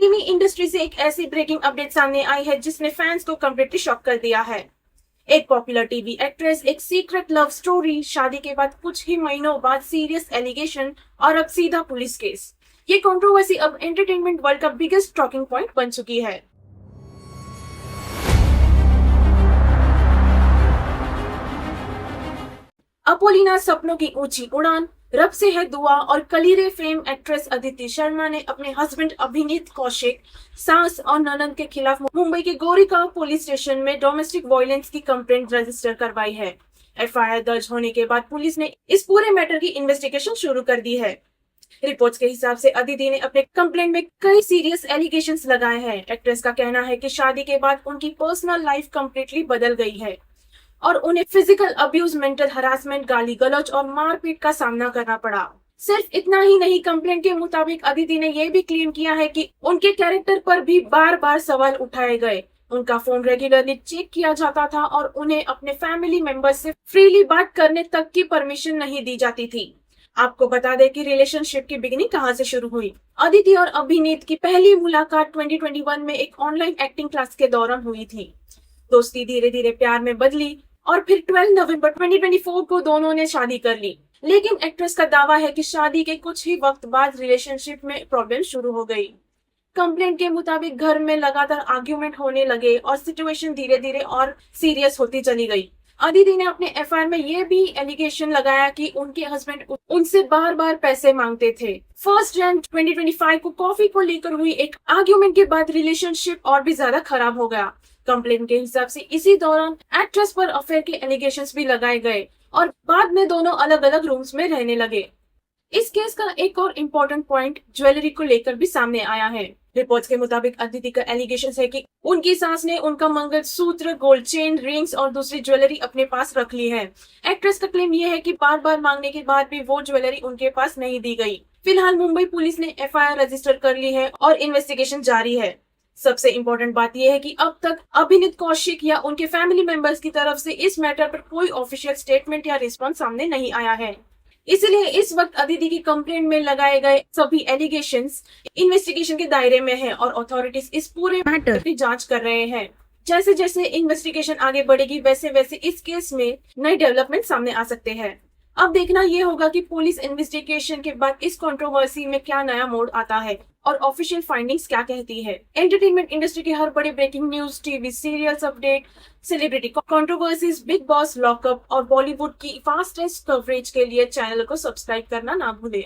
TV industry से एक ऐसी ब्रेकिंग अपडेट सामने आई है जिसने फैंस को कंप्लीटली शॉक कर दिया है। एक पॉपुलर टीवी एक्ट्रेस, एक सीक्रेट लव स्टोरी, शादी के बाद कुछ ही महीनों बाद सीरियस एलिगेशन और अब सीधा पुलिस केस। ये कंट्रोवर्सी अब एंटरटेनमेंट वर्ल्ड का बिगेस्ट टॉकिंग पॉइंट बन चुकी है। अपोलिना सपनों की ऊंची उड़ान, रब से है दुआ और कलीरे फेम एक्ट्रेस अदिति शर्मा ने अपने हस्बैंड अभिनीत कौशिक, सास और ननद के खिलाफ मुंबई के गोरेगांव पुलिस स्टेशन में डोमेस्टिक वायलेंस की कंप्लेंट रजिस्टर करवाई है। एफआईआर दर्ज होने के बाद पुलिस ने इस पूरे मैटर की इन्वेस्टिगेशन शुरू कर दी है। रिपोर्ट्स के हिसाब से अदिति ने अपने कंप्लेंट में कई सीरियस एलिगेशंस लगाए हैं। एक्ट्रेस का कहना है कि शादी के बाद उनकी पर्सनल लाइफ कंप्लीटली बदल गई है और उन्हें फिजिकल अब्यूज, मेंटल हरासमेंट, गाली गलौज और मारपीट का सामना करना पड़ा। सिर्फ इतना ही नहीं, कंप्लेंट के मुताबिक अदिति ने यह भी क्लेम किया है कि उनके कैरेक्टर पर भी बार बार सवाल उठाए गए। उनका फोन रेगुलरली चेक किया जाता था और उन्हें अपने फैमिली मेंबर्स से फ्रीली बात करने तक की परमिशन नहीं दी जाती थी। आपको बता दें कि रिलेशनशिप की बिगिनिंग कहां से शुरू हुई। अदिति और अभिनीत की पहली मुलाकात 2021 में एक ऑनलाइन एक्टिंग क्लास के दौरान हुई थी। दोस्ती धीरे धीरे प्यार में बदली और फिर 12 नवंबर 2024 को दोनों ने शादी कर ली। लेकिन एक्ट्रेस का दावा है कि शादी के कुछ ही वक्त बाद रिलेशनशिप में प्रॉब्लम शुरू हो गई। कंप्लेंट के मुताबिक घर में लगातार आर्ग्यूमेंट होने लगे और सिचुएशन धीरे धीरे और सीरियस होती चली गई। अदिति ने अपने एफआईआर में यह भी एलिगेशन लगाया कि उनके हस्बैंड उनसे बार बार पैसे मांगते थे। 1 जनवरी 2025 को कॉफी को लेकर हुई एक आर्ग्यूमेंट के बाद रिलेशनशिप और भी ज्यादा खराब हो गया। कंप्लेंट के हिसाब से इसी दौरान एक्ट्रेस पर अफेयर के एलिगेशंस भी लगाए गए और बाद में दोनों अलग अलग रूम्स में रहने लगे। इस केस का एक और इम्पोर्टेंट पॉइंट ज्वेलरी को लेकर भी सामने आया है। रिपोर्ट्स के मुताबिक अदिति का एलिगेशन है कि उनकी सास ने उनका मंगलसूत्र, गोल्ड चेन, रिंग्स और दूसरी ज्वेलरी अपने पास रख ली है। एक्ट्रेस का क्लेम यह है कि बार बार मांगने के बाद भी वो ज्वेलरी उनके पास नहीं दी गई। फिलहाल मुंबई पुलिस ने एफआईआर रजिस्टर कर ली है और इन्वेस्टिगेशन जारी है। सबसे इम्पोर्टेंट बात यह है कि अब तक अभिनीत कौशिक या उनके फैमिली मेंबर्स की तरफ से इस मैटर पर कोई ऑफिशियल स्टेटमेंट या रिस्पॉन्स सामने नहीं आया है। इसलिए इस वक्त अदिति की कंप्लेंट में लगाए गए सभी एलिगेशंस इन्वेस्टिगेशन के दायरे में है और अथॉरिटीज इस पूरे मैटर की जांच कर रहे हैं। जैसे जैसे इन्वेस्टिगेशन आगे बढ़ेगी वैसे वैसे इस केस में नए डेवलपमेंट सामने आ सकते हैं। अब देखना यह होगा कि पुलिस इन्वेस्टिगेशन के बाद इस कंट्रोवर्सी में क्या नया मोड़ आता है और ऑफिशियल फाइंडिंग्स क्या कहती है। एंटरटेनमेंट इंडस्ट्री के हर बड़े breaking news, TV serials update, celebrity controversies, Bigg Boss, Lock Upp और बॉलीवुड की फास्टेस्ट कवरेज के लिए चैनल को सब्सक्राइब करना ना भूलें।